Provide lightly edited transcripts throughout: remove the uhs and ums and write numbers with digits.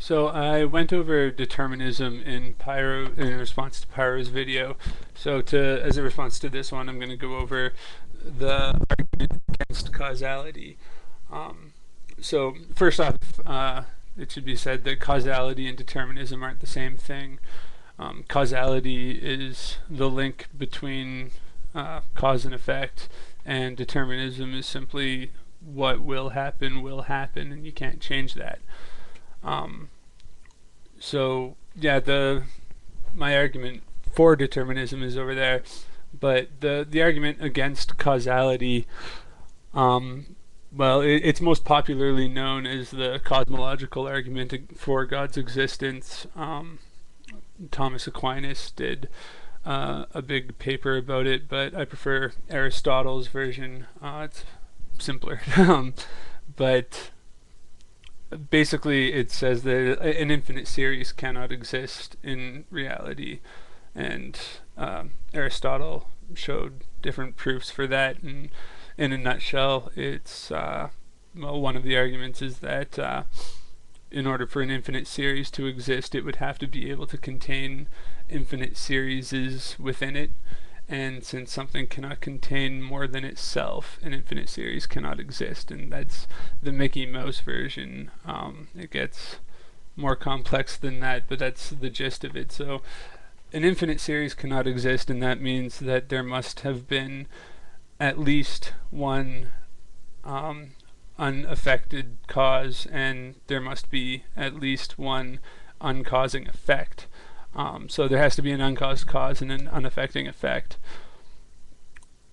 So I went over determinism in Pyro in response to Pyro's video. So as a response to this one, I'm going to go over the argument against causality. So first off, it should be said that causality and determinism aren't the same thing. Causality is the link between cause and effect, and determinism is simply what will happen, and you can't change that. So yeah, my argument for determinism is over there, but the argument against causality, well, it's most popularly known as the cosmological argument for God's existence. Thomas Aquinas did a big paper about it, but I prefer Aristotle's version. It's simpler. But basically it says that an infinite series cannot exist in reality, and Aristotle showed different proofs for that, and in a nutshell it's well, one of the arguments is that in order for an infinite series to exist, it would have to be able to contain infinite series within it, and since something cannot contain more than itself, an infinite series cannot exist. And that's the Mickey Mouse version. It gets more complex than that, but that's the gist of it. So an infinite series cannot exist, and that means that there must have been at least one unaffected cause, and there must be at least one uncausing effect. So there has to be an uncaused cause and an unaffecting effect,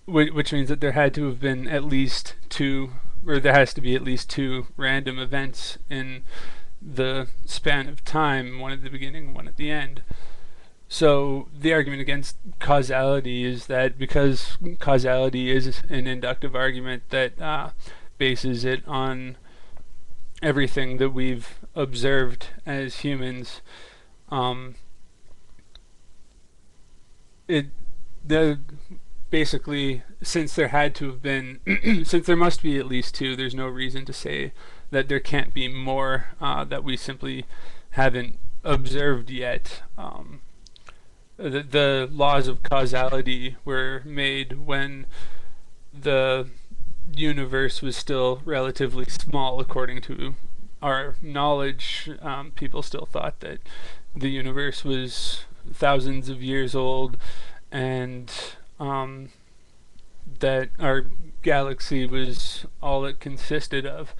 which means that there had to have been at least two, or there has to be at least two random events in the span of time, one at the beginning, one at the end. So the argument against causality is that because causality is an inductive argument that bases it on everything that we've observed as humans, basically, since there had to have been since there must be at least two, there's no reason to say that there can't be more that we simply haven't observed yet. The laws of causality were made when the universe was still relatively small according to our knowledge. People still thought that the universe was thousands of years old, and that our galaxy was all it consisted of.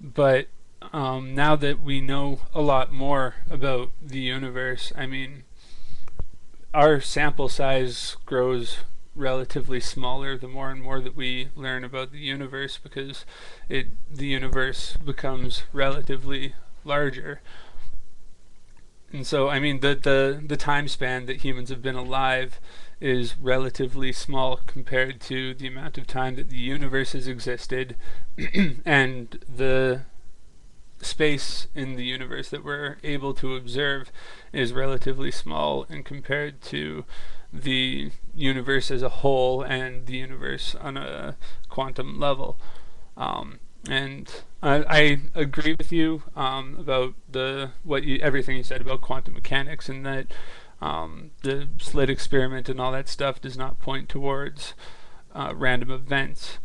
But now that we know a lot more about the universe, I mean, our sample size grows relatively smaller the more and more that we learn about the universe, because the universe becomes relatively larger. And so, I mean, the time span that humans have been alive is relatively small compared to the amount of time that the universe has existed, and the space in the universe that we're able to observe is relatively small, and compared to the universe as a whole and the universe on a quantum level. And I agree with you about everything you said about quantum mechanics, and that the slit experiment and all that stuff does not point towards random events.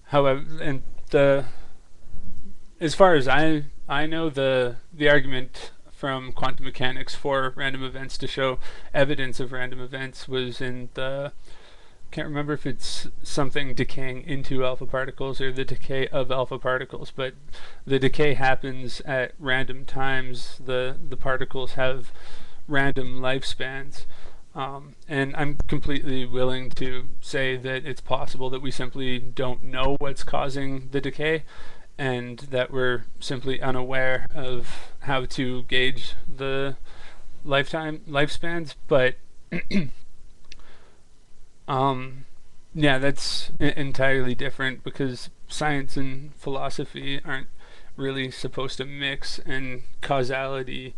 However, and as far as I know, the argument from quantum mechanics for random events to show evidence of random events was in can't remember if it's something decaying into alpha particles or the decay of alpha particles, but the decay happens at random times. The particles have random lifespans, and I'm completely willing to say that it's possible that we simply don't know what's causing the decay, and that we're simply unaware of how to gauge the lifespans. But yeah, that's entirely different, because science and philosophy aren't really supposed to mix, and causality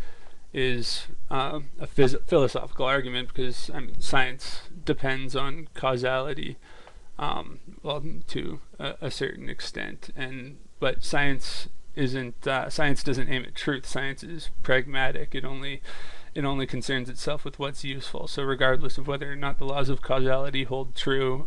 is a philosophical argument, because science depends on causality, well, to a certain extent, but science isn't science doesn't aim at truth. Science is pragmatic. It only concerns itself with what's useful. So regardless of whether or not the laws of causality hold true,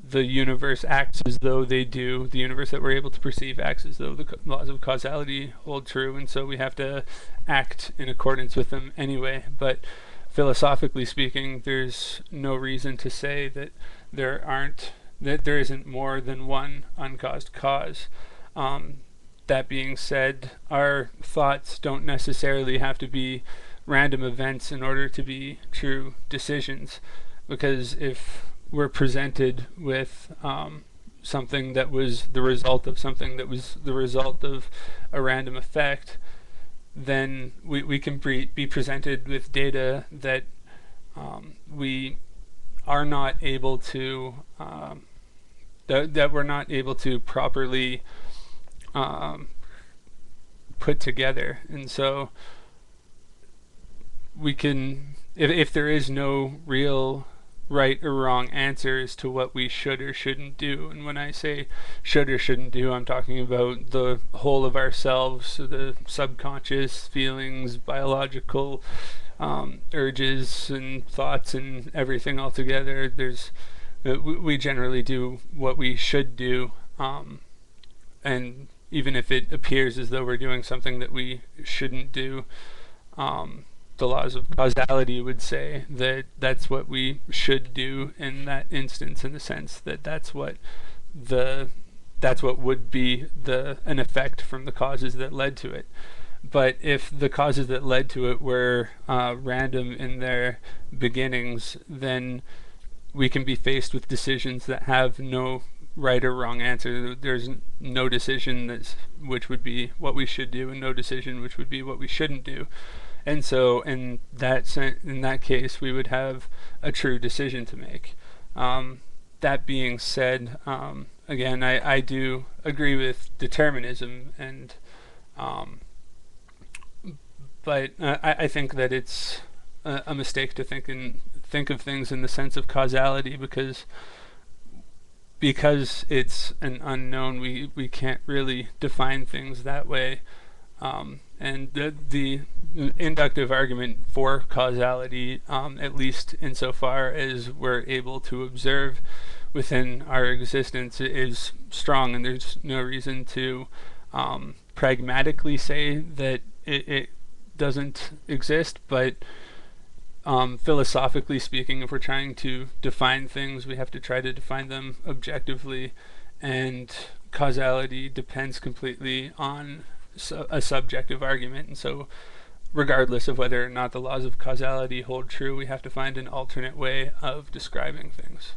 the universe acts as though they do. The universe that we're able to perceive acts as though the laws of causality hold true, and so we have to act in accordance with them anyway. But philosophically speaking, there's no reason to say that there isn't more than one uncaused cause. That being said, our thoughts don't necessarily have to be random events in order to be true decisions, because if we're presented with something that was the result of something that was the result of a random effect, then we can be presented with data that we are not able to that we're not able to properly put together. And so we can, if there is no real right or wrong answer as to what we should or shouldn't do. And when I say should or shouldn't do, I'm talking about the whole of ourselves, so the subconscious feelings, biological urges and thoughts and everything all together. We generally do what we should do, and even if it appears as though we're doing something that we shouldn't do, the laws of causality would say that that's what we should do in that instance, in the sense that that's what would be an effect from the causes that led to it. But if the causes that led to it were random in their beginnings, then we can be faced with decisions that have no right or wrong answer. There's no decision which would be what we should do, and no decision which would be what we shouldn't do. And so in that case, we would have a true decision to make. That being said, again, I do agree with determinism, and but I think that it's a mistake to think of things in the sense of causality, because it's an unknown, we can't really define things that way. And the inductive argument for causality, at least insofar as we're able to observe within our existence, is strong, and there's no reason to pragmatically say that it doesn't exist. But philosophically speaking, if we're trying to define things, we have to try to define them objectively, and causality depends completely on a subjective argument. And so regardless of whether or not the laws of causality hold true, we have to find an alternate way of describing things.